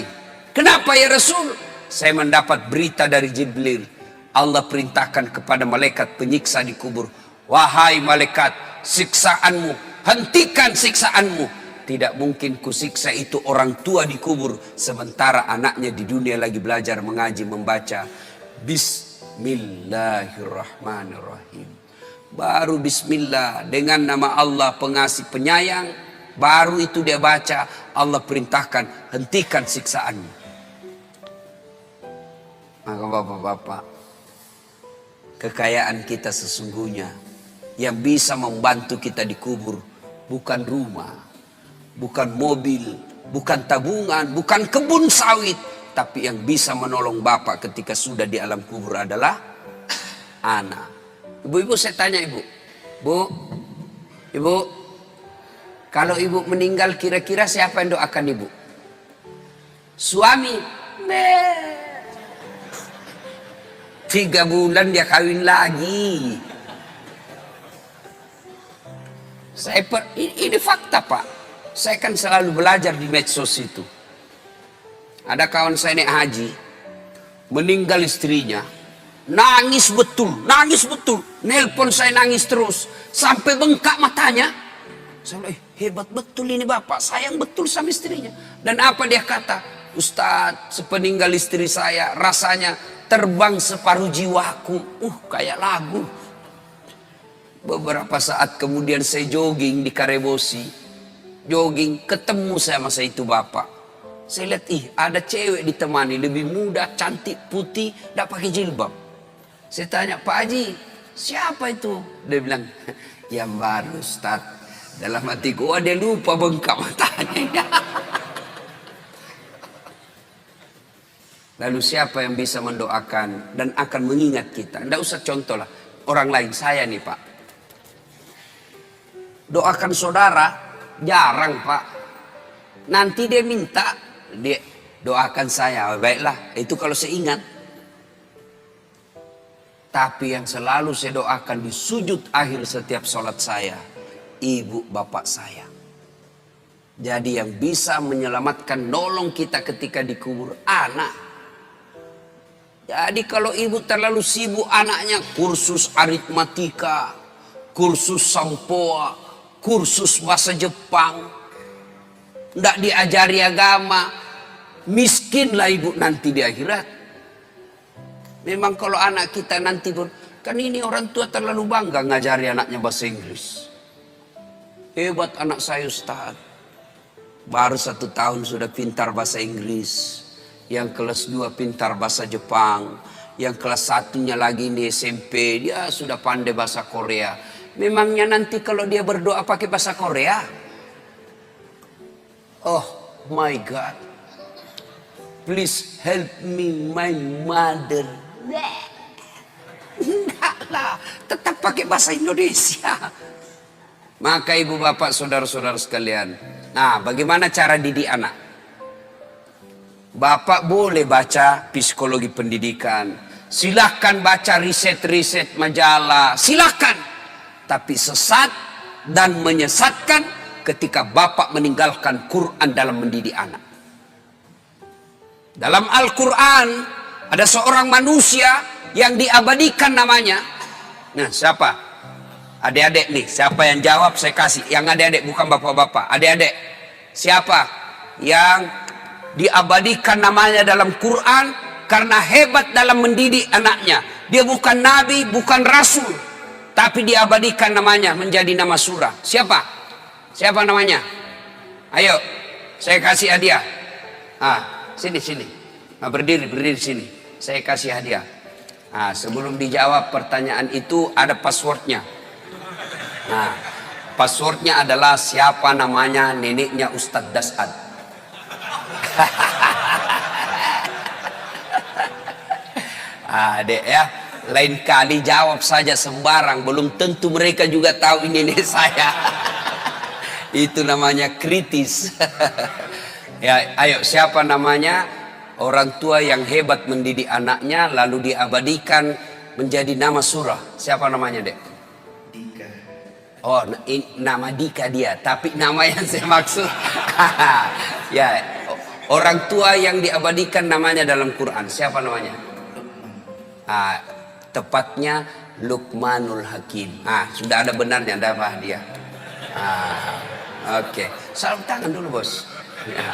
Kenapa ya Rasul? Saya mendapat berita dari Jibril. Allah perintahkan kepada malaikat penyiksa di kubur, wahai malaikat, siksaanmu, hentikan siksaanmu. Tidak mungkin kusiksa itu orang tua di kubur sementara anaknya di dunia lagi belajar mengaji membaca. Bismillahirrahmanirrahim. Baru bismillah dengan nama Allah pengasih penyayang, baru itu dia baca, Allah perintahkan hentikan siksaanmu. Maka bapak-bapak, kekayaan kita sesungguhnya yang bisa membantu kita dikubur bukan rumah, bukan mobil, bukan tabungan, bukan kebun sawit, tapi yang bisa menolong bapak ketika sudah di alam kubur adalah anak. Ibu-ibu, saya tanya ibu, ibu, kalau ibu meninggal kira-kira siapa yang doakan ibu? Suami? 3 bulan dia kawin lagi. Ini fakta Pak. Saya kan selalu belajar di medsos itu. Ada kawan saya naik haji, meninggal istrinya, nangis betul, nelpon saya nangis terus, sampai bengkak matanya. Saya bilang, hebat betul ini bapak, sayang betul sama istrinya. Dan apa dia kata? Ustadz, sepeninggal istri saya, rasanya terbang separuh jiwaku. Kayak lagu. Beberapa saat kemudian saya jogging di Karebosi. Jogging, ketemu saya masa itu bapak. Saya lihat, ada cewek ditemani, lebih muda, cantik, putih, tidak pakai jilbab. Saya tanya, Pak Haji, siapa itu? Dia bilang, yang baru Ustadz. Dalam hatiku, dia lupa bengkak matanya. Lalu siapa yang bisa mendoakan dan akan mengingat kita? Tidak usah contoh lah, orang lain, saya nih Pak. Doakan saudara, jarang Pak. Nanti dia minta, dia doakan saya, baiklah, itu kalau saya ingat. Tapi yang selalu saya doakan di sujud akhir setiap sholat saya, ibu bapak saya. Jadi yang bisa menyelamatkan, nolong kita ketika dikubur, anak. Jadi kalau ibu terlalu sibuk anaknya, kursus aritmatika, kursus sampoa, kursus bahasa Jepang, tidak diajari agama, miskinlah ibu nanti di akhirat. Memang kalau anak kita nanti kan ini orang tua terlalu bangga ngajari anaknya bahasa Inggris. Hebat anak saya Ustaz. Baru 1 tahun sudah pintar bahasa Inggris. Yang kelas 2 pintar bahasa Jepang. Yang kelas 1-nya lagi di SMP, dia sudah pandai bahasa Korea. Memangnya nanti kalau dia berdoa pakai bahasa Korea? Oh my God. Please help me my mother. Enggak lah, tetap pakai bahasa Indonesia. Maka ibu bapak saudara-saudara sekalian, nah bagaimana cara didik anak? Bapak boleh baca psikologi pendidikan, silahkan baca riset-riset majalah, silahkan. Tapi sesat dan menyesatkan ketika bapak meninggalkan Quran dalam mendidik anak. Dalam Al-Quran ada seorang manusia yang diabadikan namanya. Nah siapa? Adik-adik nih, siapa yang jawab saya kasih. Yang adik-adik bukan bapak-bapak. Adik-adik, siapa yang diabadikan namanya dalam Quran karena hebat dalam mendidik anaknya. Dia bukan nabi, bukan rasul, tapi diabadikan namanya menjadi nama surah. Siapa? Siapa namanya? Ayo, saya kasih hadiah. Sini. Nah, berdiri sini. Saya kasih hadiah. Sebelum dijawab pertanyaan itu ada passwordnya. Nah, passwordnya adalah siapa namanya neneknya Ustadz Dasad. Dek ya, lain kali jawab saja sembarang, belum tentu mereka juga tahu ini nenek saya. Itu namanya kritis. Ya, ayo siapa namanya orang tua yang hebat mendidik anaknya lalu diabadikan menjadi nama surah? Siapa namanya, Dek? Dika. Oh, nama Dika dia, tapi nama yang saya maksud ya, orang tua yang diabadikan namanya dalam Quran, siapa namanya? Tepatnya Luqmanul Hakim. Sudah ada benarnya, ada apa dia? Oke. Salam tangan dulu, bos. Ya.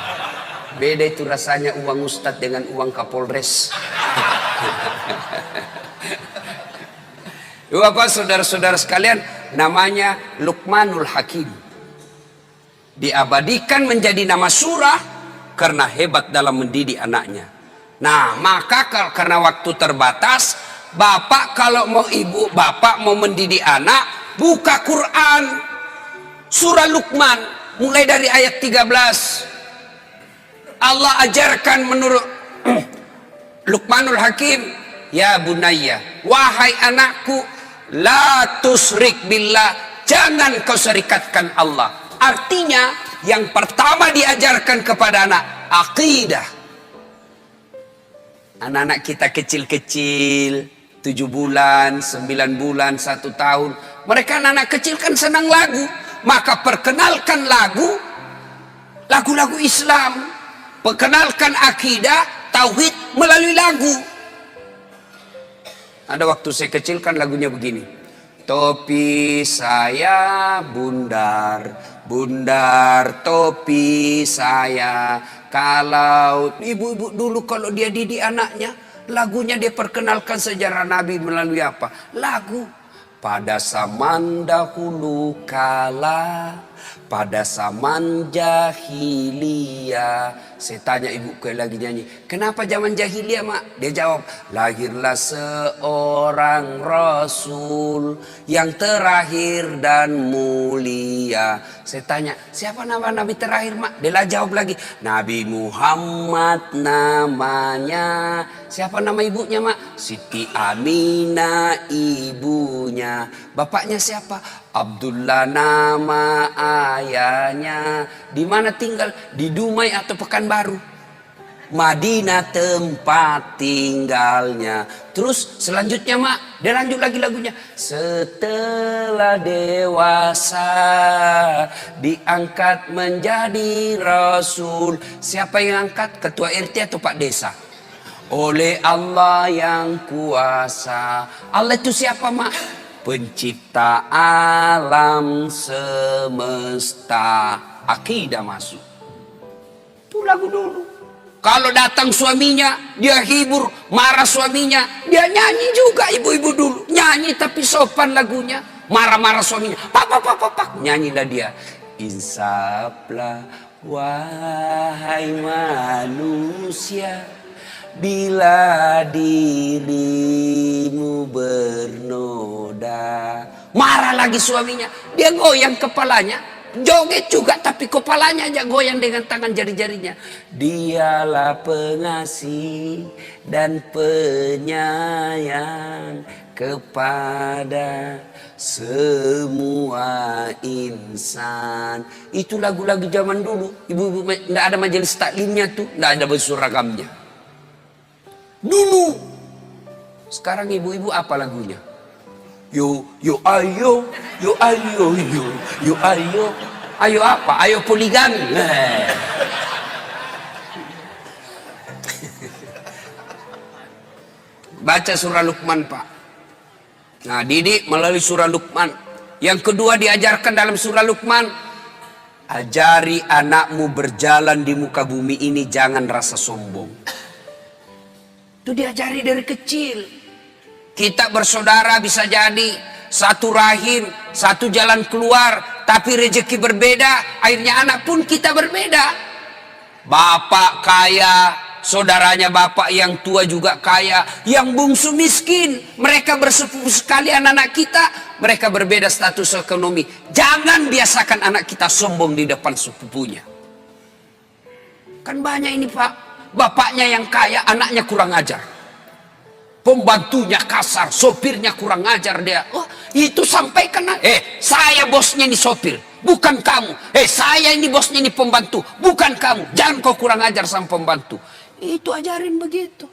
Beda itu rasanya uang ustadz dengan uang Kapolres. Bapak saudara-saudara sekalian, namanya Luqmanul Hakim. Diabadikan menjadi nama surah karena hebat dalam mendidik anaknya. Nah, maka karena waktu terbatas, bapak kalau mau ibu bapak mau mendidik anak, buka Quran surah Luqman mulai dari ayat 13. Allah ajarkan menurut Luqmanul Hakim, ya bunayya, wahai anakku, la tusrik billah, jangan kau serikatkan Allah. Artinya yang pertama diajarkan kepada anak akidah. Anak-anak kita kecil-kecil, 7 bulan, 9 bulan, 1 tahun, mereka anak-anak kecil kan senang lagu, maka perkenalkan lagu-lagu Islam, perkenalkan akidah, tauhid melalui lagu. Ada waktu saya kecil kan lagunya begini. Topi saya bundar, bundar topi saya. Kalau ibu-ibu dulu kalau dia didik anaknya, lagunya dia perkenalkan sejarah Nabi melalui apa? Lagu. Pada zaman dahulu kala, pada zaman jahiliyah. Saya tanya ibuku lagi nyanyi, kenapa zaman jahiliyah, mak? Dia jawab, lahirlah seorang rasul yang terakhir dan mulia. Saya tanya, siapa nama nabi terakhir, mak? Dia jawab lagi, Nabi Muhammad namanya. Siapa nama ibunya, mak? Siti Aminah ibunya. Bapaknya siapa? Abdullah nama ayahnya. Di mana tinggal? Di Dumai atau Pekanbaru? Madinah tempat tinggalnya. Terus selanjutnya, mak, dia lanjut lagi lagunya. Setelah dewasa diangkat menjadi rasul. Siapa yang angkat? Ketua RT atau Pak Desa? Oleh Allah yang kuasa. Allah itu siapa, mak? Pencipta alam semesta. Akidah masuk. Itu lagu dulu. Kalau datang suaminya, dia hibur. Marah suaminya, dia nyanyi juga. Ibu-ibu dulu nyanyi tapi sopan lagunya. Marah-marah suaminya, pak, nyanyilah dia. Insaflah wahai manusia, bila dirimu bernoda. Marah lagi suaminya, dia goyang kepalanya. Joget juga tapi kepalanya aja goyang dengan tangan jari-jarinya. Dialah pengasih dan penyayang kepada semua insan. Itu lagu-lagu zaman dulu. Ibu-ibu enggak ada majelis taklimnya tuh, enggak ada baju seragamnya. Dulu. Sekarang ibu-ibu apa lagunya? Yo ayo, yo ayo, yo ayo. Ayo apa? Ayo poligami. Baca surah Luqman, Pak. Nah, didik melalui surah Luqman. Yang kedua diajarkan dalam surah Luqman, ajari anakmu berjalan di muka bumi ini jangan rasa sombong. Itu diajari dari kecil. Kita bersaudara bisa jadi satu rahim, satu jalan keluar, tapi rezeki berbeda, akhirnya anak pun kita berbeda. Bapak kaya, saudaranya bapak yang tua juga kaya, yang bungsu miskin, mereka bersepupu sekali anak-anak kita, mereka berbeda status ekonomi. Jangan biasakan anak kita sombong di depan sepupunya. Kan banyak ini Pak, bapaknya yang kaya, anaknya kurang ajar. Pembantunya kasar, sopirnya kurang ajar dia. Oh, itu sampaikan. Saya bosnya ini sopir, bukan kamu. Saya ini bosnya ini pembantu, bukan kamu. Jangan kau kurang ajar sama pembantu. Itu ajarin begitu.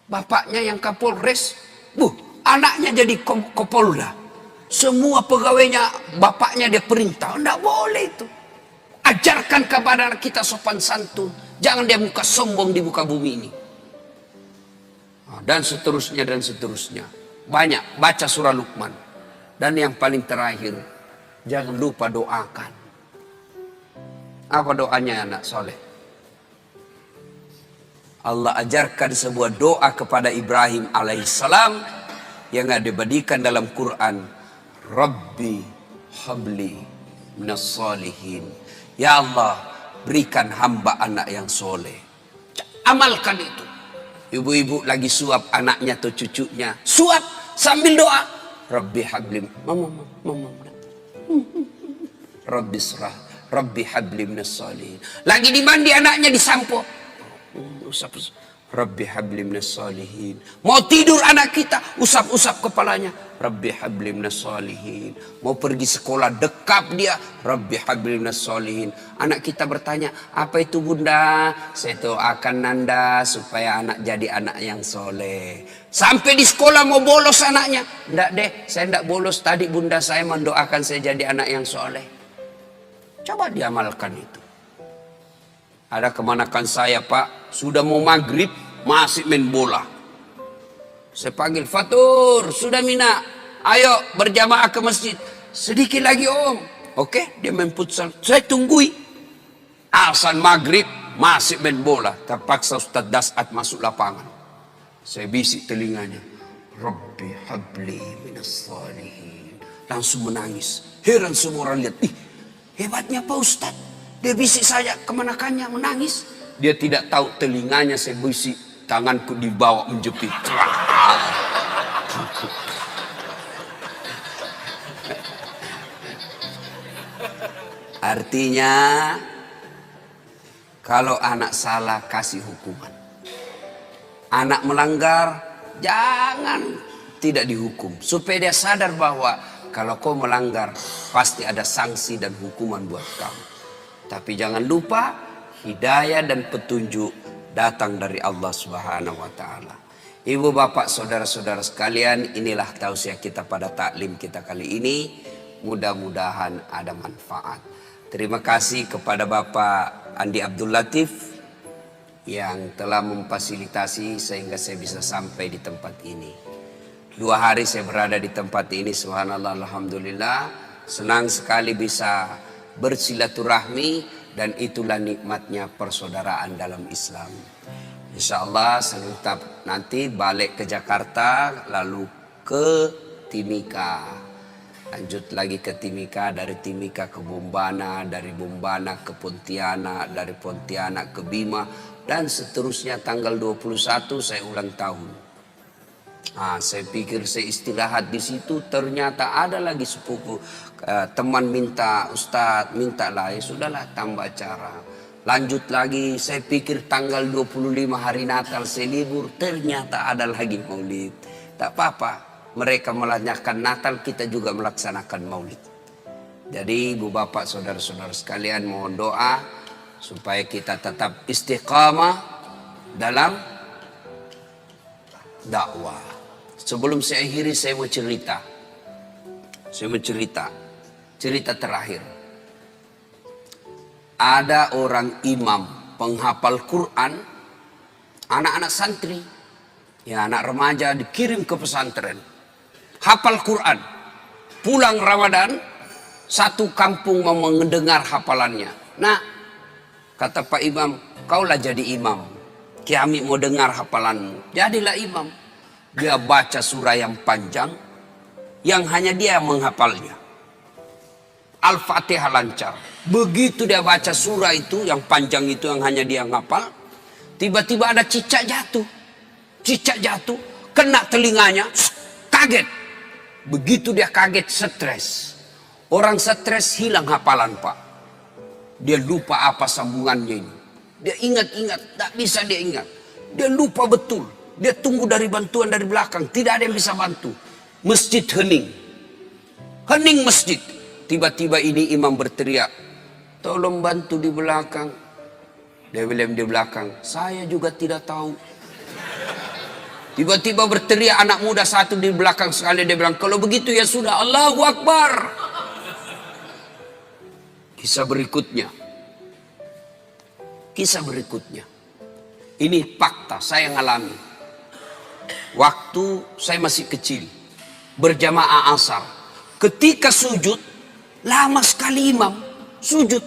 Bapaknya yang Kapolres, anaknya jadi Kapolda. Semua pegawainya bapaknya dia perintah. Enggak boleh itu. Ajarkan kepada anak kita sopan santun. Jangan dia muka sombong di muka bumi ini. Dan seterusnya dan seterusnya. Banyak, baca surah Luqman. Dan yang paling terakhir, jangan lupa doakan. Apa doanya anak soleh? Allah ajarkan sebuah doa kepada Ibrahim alaihissalam yang ada dibadikan dalam Quran. Rabbi habli minas salihin. Ya Allah, berikan hamba anak yang soleh. Amalkan itu. Ibu-ibu lagi suap anaknya atau cucunya, suap sambil doa. Rabbi hablim, mama. Rabbi srah, Rabbi hablim minas salihin. Lagi di mandi anaknya disampo. Usap. Rabbi hablim minas salihin. Mau tidur anak kita, usap-usap kepalanya. Rabbi hablim minas salihin. Mau pergi sekolah, dekap dia. Rabbi hablim minas salihin. Anak kita bertanya, apa itu bunda? Saya doakan Nanda supaya anak jadi anak yang soleh. Sampai di sekolah mau bolos anaknya. Enggak deh, saya enggak bolos. Tadi bunda saya mendoakan saya jadi anak yang soleh. Coba diamalkan itu. Ada kemanakan saya Pak, sudah mau maghrib masih main bola. Saya panggil, Fatur, sudah Mina, ayo berjamaah ke masjid. Sedikit lagi Om. Oke, dia main futsal. Saya tunggui. Azan maghrib masih main bola. Terpaksa Ustadz Dasat masuk lapangan. Saya bisik telinganya. Rabbi habli minas salihin. Langsung menangis. Heran semua orang lihat. Hebatnya Pak Ustadz. Dia bisik saya kemanakannya menangis. Dia tidak tahu telinganya saya bisik. Tanganku dibawa menjepit. Artinya kalau anak salah kasih hukuman. Anak melanggar jangan tidak dihukum. Supaya dia sadar bahwa kalau kau melanggar pasti ada sanksi dan hukuman buat kamu. Tapi jangan lupa hidayah dan petunjuk datang dari Allah Subhanahu wa taala. Ibu bapak saudara-saudara sekalian, inilah tausiah kita pada taklim kita kali ini. Mudah-mudahan ada manfaat. Terima kasih kepada Bapak Andi Abdul Latif yang telah memfasilitasi sehingga saya bisa sampai di tempat ini. 2 hari saya berada di tempat ini, subhanallah, alhamdulillah. Senang sekali bisa bersilaturahmi Dan itulah nikmatnya persaudaraan dalam Islam. Insya Allah sebentar nanti balik ke Jakarta, lalu ke Timika. Lanjut lagi ke Timika, dari Timika ke Bombana, dari Bombana ke Pontianak, dari Pontianak ke Bima, dan seterusnya. Tanggal 21 saya ulang tahun. Saya pikir saya istirahat di situ, ternyata ada lagi sepupu teman minta, Ustadz minta lah, ya sudahlah tambah acara. Lanjut lagi, saya pikir tanggal 25 hari Natal saya libur, ternyata ada lagi maulid. Tak apa-apa, mereka merayakan Natal, kita juga melaksanakan maulid. Jadi ibu bapak saudara-saudara sekalian, mohon doa supaya kita tetap istiqamah dalam dakwah. Sebelum saya akhiri, saya mau cerita. Cerita terakhir. Ada orang imam penghafal Quran, anak-anak santri, ya anak remaja dikirim ke pesantren. Hafal Quran. Pulang Ramadan, satu kampung mau mendengar hafalannya. Nah, kata Pak Imam, kaulah jadi imam. Kami mau dengar hafalanmu. Jadilah imam. Dia baca surah yang panjang, yang hanya dia menghafalnya. Al-Fatihah lancar. Begitu dia baca surah itu, yang panjang itu yang hanya dia ngapal, tiba-tiba ada cicak jatuh. Cicak jatuh, kena telinganya, kaget. Begitu dia kaget, stres. Orang stres hilang hafalan, Pak. Dia lupa apa sambungannya ini. Dia ingat-ingat, tak bisa dia ingat. Dia lupa betul. Dia tunggu dari bantuan dari belakang. Tidak ada yang bisa bantu. Masjid hening. Hening masjid. Tiba-tiba ini imam berteriak, tolong bantu di belakang. Dia bilang di belakang, saya juga tidak tahu. Tiba-tiba berteriak anak muda satu di belakang sekali. Dia bilang, kalau begitu ya sudah, Allahu Akbar. Kisah berikutnya. Ini fakta, saya ngalami. Waktu saya masih kecil, berjamaah asar. Ketika sujud, lama sekali imam sujud.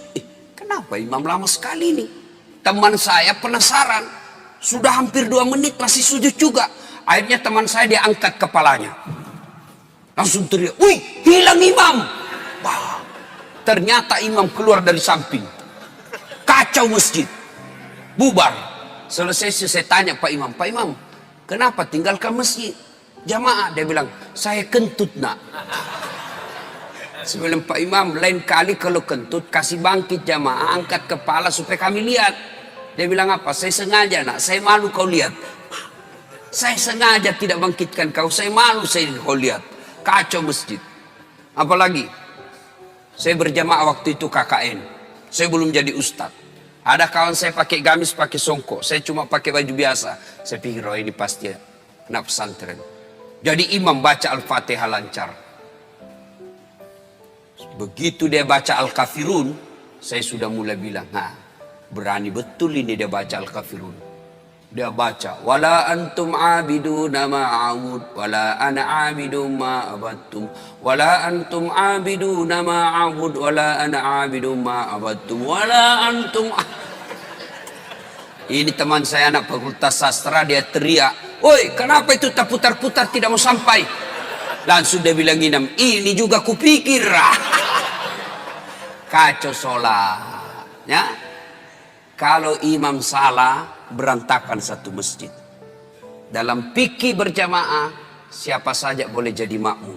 Kenapa imam lama sekali ini? Teman saya penasaran. Sudah hampir 2 menit masih sujud juga. Akhirnya teman saya dia angkat kepalanya. Langsung teriak, wih, hilang imam. Wah, ternyata imam keluar dari samping. Kacau masjid. Bubar. Selesai saya tanya Pak Imam, Pak Imam, kenapa tinggalkan masjid? Jamaah. Dia bilang, saya kentut nak. Saya bilang, Pak Imam, lain kali kalau kentut kasih bangkit jamaah, angkat kepala supaya kami lihat. Dia bilang apa? Saya sengaja nak, saya malu kau lihat. Saya sengaja tidak bangkitkan kau, saya malu saya kau lihat. Kacau masjid. Apalagi saya berjamaah waktu itu KKN. Saya belum jadi ustadz. Ada kawan saya pakai gamis, pakai songkok. Saya cuma pakai baju biasa. Saya pikir, oh ini pasti anak pesantren. Jadi imam baca Al-Fatihah lancar. Begitu dia baca Al-Kafirun, saya sudah mulai bilang, nah berani betul ini dia baca Al-Kafirun. Dia baca, wala antum abiduna ma'abud, wala ana abidum ma'abattum, wala antum abiduna ma'abud, wala ana abidum ma'abattum, wala antum. Ini teman saya anak fakultas sastra, dia teriak, woi kenapa itu tak putar-putar tidak mau sampai? Langsung dia bilang ini juga kupikir. Kacau sholat. Ya? Kalau imam salah, berantakan satu masjid. Dalam fikih berjamaah, siapa saja boleh jadi makmum.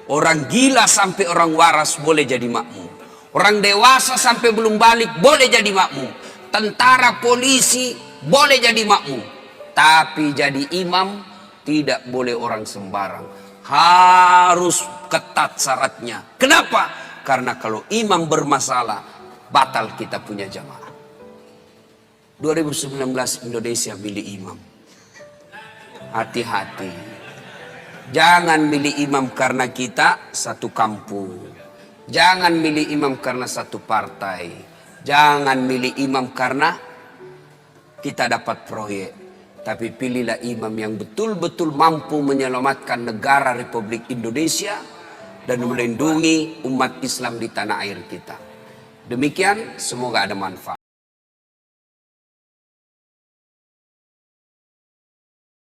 Orang gila sampai orang waras boleh jadi makmum. Orang dewasa sampai belum balik boleh jadi makmum. Tentara, polisi boleh jadi makmum. Tapi jadi imam tidak boleh orang sembarang. Harus ketat syaratnya. Kenapa? Karena kalau imam bermasalah, batal kita punya jamaah. 2019 Indonesia milih imam. Hati-hati. Jangan milih imam karena kita satu kampung. Jangan milih imam karena satu partai. Jangan milih imam karena kita dapat proyek. Tapi pilihlah imam yang betul-betul mampu menyelamatkan negara Republik Indonesia dan melindungi umat Islam di tanah air kita. Demikian, semoga ada manfaat.